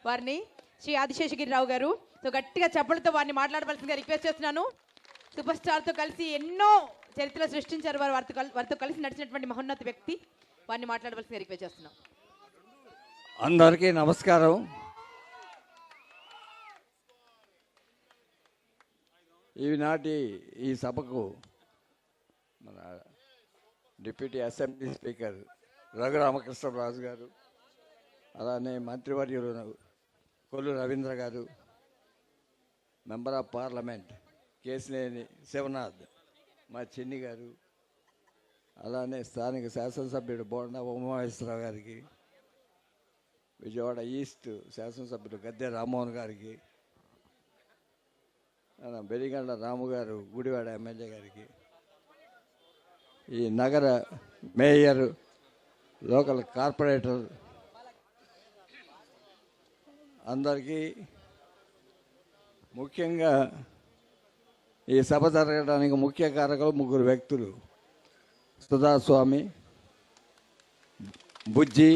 వారిని శ్రీ ఆదిశేషగిరిరావు గారు. సో గట్టిగా చప్పలతో వారిని మాట్లాడవలసిందిగా రిక్వెస్ట్ చేస్తున్నాను. సూపర్ స్టార్తో కలిసి ఎన్నో చరిత్రలు సృష్టించారు వారు. వారితో కలిసి నడిచినటువంటి మహోన్నత వ్యక్తి. వారిని మాట్లాడవలసిందిగా రిక్వెస్ట్ చేస్తున్నాం. అందరికీ నమస్కారం. ఈనాటి ఈ సభకు మన డిప్యూటీ అసెంబ్లీ స్పీకర్ రఘురామకృష్ణరాజు గారు, అలానే మంత్రివర్యులు కొల్లు రవీంద్ర గారు, member of parliament Kesineni Sivanath, మా చిన్ని గారు, అలానే స్థానిక శాసనసభ్యుడు బోండా ఉమామహేశ్వరరావు గారికి, విజయవాడ ఈస్ట్ శాసనసభ్యుడు గద్దె రామ్మోహన్ గారికి, బెలిగండ్ల రాము గారు గుడివాడ ఎమ్మెల్యే గారికి, ఈ నగర మేయర్, లోకల్ కార్పొరేటర్ అందరికీ, ముఖ్యంగా ఈ సభ జరగడానికి ముఖ్య కారకులు ముగ్గురు వ్యక్తులు: సుధాస్వామి, బుజ్జి,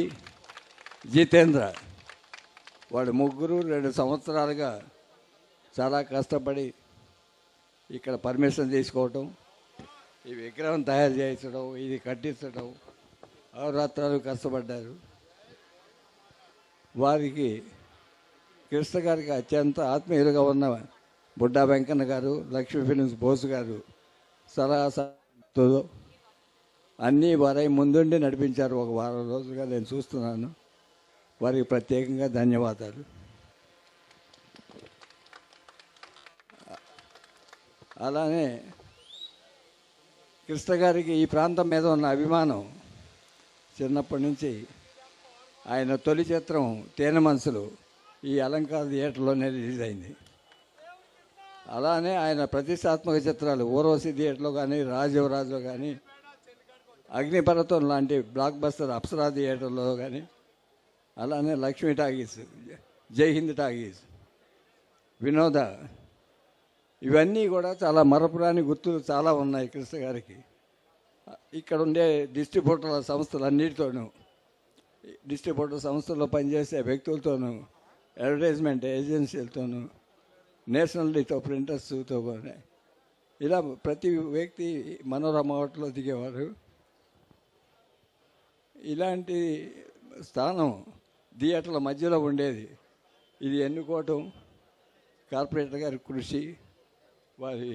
జితేంద్ర. వాళ్ళు ముగ్గురు 2 సంవత్సరాలుగా చాలా కష్టపడి ఇక్కడ పర్మిషన్ తీసుకోవటం, ఈ విగ్రహం తయారు చేయించడం, ఇది కట్టించడం, అహోరాత్రాలు కష్టపడ్డారు. వారికి కృష్ణ గారికి అత్యంత ఆత్మీయులుగా ఉన్న బుడ్డా వెంకన్న గారు, లక్ష్మీ ఫిలిమ్స్ బోసు గారు సలహాతో అన్నీ వారై ముందుండి నడిపించారు. ఒక వారం రోజులుగా నేను చూస్తున్నాను. వారికి ప్రత్యేకంగా ధన్యవాదాలు. అలానే కృష్ణ గారికి ఈ ప్రాంతం మీద ఉన్న అభిమానం చిన్నప్పటి నుంచి. ఆయన తొలి చిత్రం తేనె మనసులు ఈ అలంకార థియేటర్లోనే రిలీజ్ అయింది. అలానే ఆయన ప్రతిష్టాత్మక చిత్రాలు ఊర్వశి థియేటర్లో కానీ, రాజీవరాజులో కానీ, అగ్నిపర్వతం లాంటి బ్లాక్ బస్టర్ అప్సరా థియేటర్లో కానీ, అలానే లక్ష్మీ టాకీస్, జై హింద్ టాకీస్, వినోద, ఇవన్నీ కూడా చాలా మరపురాని గుర్తులు చాలా ఉన్నాయి కృష్ణ గారికి. ఇక్కడ ఉండే డిస్ట్రిబ్యూటర్ల సంస్థలన్నిటితోనూ, డిస్ట్రిబ్యూటర్ సంస్థల్లో పనిచేసే వ్యక్తులతోనూ, అడ్వర్టైజ్మెంట్ ఏజెన్సీలతోనూ, నేషనల్తో ప్రింటర్స్తో కూడా, ఇలా ప్రతి వ్యక్తి మనోరమ హోటల్లో దిగేవారు. ఇలాంటి స్థానం థియేటర్ల మధ్యలో ఉండేది. ఇది ఎన్నుకోవటం కార్పొరేటర్ గారి కృషి. వారి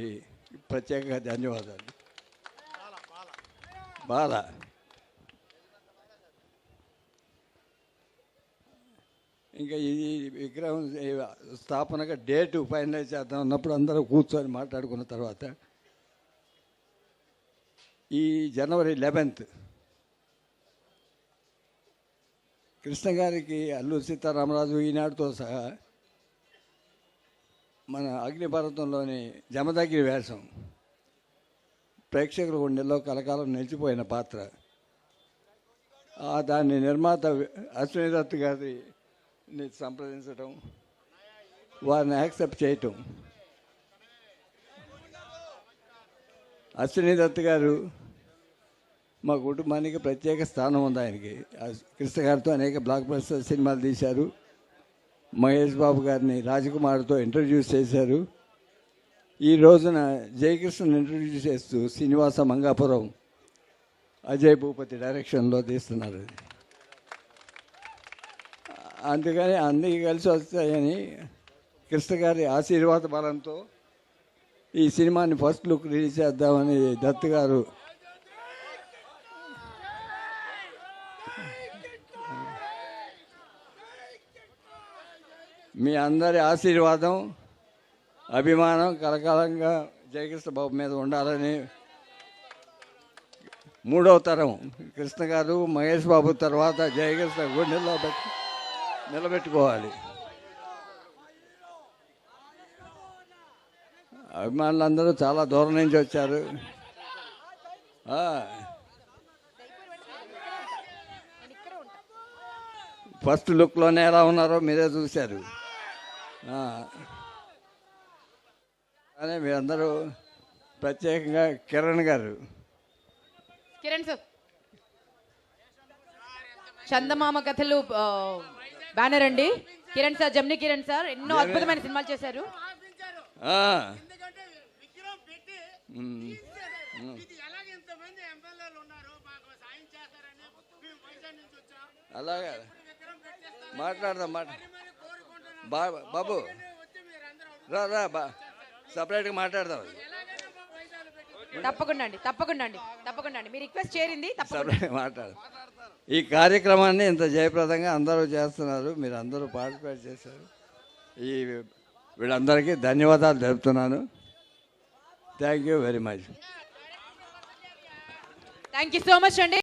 ప్రత్యేకంగా ధన్యవాదాలు. బాల ఇంకా ఈ విగ్రహం స్థాపనగా డేటు ఫైనలైజ్ చేద్దాం అన్నప్పుడు అందరూ కూర్చొని మాట్లాడుకున్న తర్వాత ఈ జనవరి 11 కృష్ణ గారికి అల్లూరి సీతారామరాజు ఈనాడుతో సహా మన అగ్నిపర్వతంలోని జమదగ్ని వేషం ప్రేక్షకుల గుండెల్లో కలకాలం నిలిచిపోయిన పాత్ర. దాన్ని నిర్మాత అశ్విని దత్ గారిని సంప్రదించడం, వారిని యాక్సెప్ట్ చేయటం. అశ్విని దత్ గారు మా కుటుంబానికి ప్రత్యేక స్థానం ఉంది. ఆయనకి కృష్ణ గారితో అనేక బ్లాక్ బస్టర్ సినిమాలు తీశారు. మహేష్ బాబు గారిని రాజకుమార్తో ఇంట్రడ్యూస్ చేశారు. ఈ రోజున జయకృష్ణను ఇంట్రడ్యూస్ చేస్తూ శ్రీనివాస మంగాపురం అజయ్ భూపతి డైరెక్షన్లో తీస్తున్నారు. అందుకని అందరికీ కలిసి వస్తాయని కృష్ణ గారి ఆశీర్వాద బలంతో ఈ సినిమాని ఫస్ట్ లుక్ రిలీజ్ చేద్దామని దత్ గారు మీ అందరి ఆశీర్వాదం, అభిమానం కలకాలంగా జయకృష్ణ బాబు మీద ఉండాలని, 3వ తరం కృష్ణ గారు మహేష్ బాబు తర్వాత జయకృష్ణ గుండెల్లో నిలబెట్టుకోవాలి. అభిమానులందరూ చాలా దూరం నుంచి వచ్చారు. ఫస్ట్ లుక్లోనే ఎలా ఉన్నారో మీరే చూశారు. కానీ మీరందరూ ప్రత్యేకంగా కిరణ్ గారు, కిరణ్ సార్, చందమామ కథలు బ్యానర్ అండి. కిరణ్ సార్, జమ్ని కిరణ్ సార్ ఎన్నో అద్భుతమైన సినిమాలు చేశారు. ఆ, అలాగే మాట్లాడదాం బాబు రా సపరేట్గా మాట్లాడదాం. తప్పకుండా అండి మీ రిక్వెస్ట్ చేరింది. సపరేట్గా మాట్లాడదాం. ఈ కార్యక్రమాన్ని ఇంత జయప్రదంగా అందరూ చేస్తున్నారు, మీరు అందరూ పార్టిసిపేట్ చేశారు. వీళ్ళందరికీ ధన్యవాదాలు తెలుపుతున్నాను. Thank you very much. Thank you so much అండి.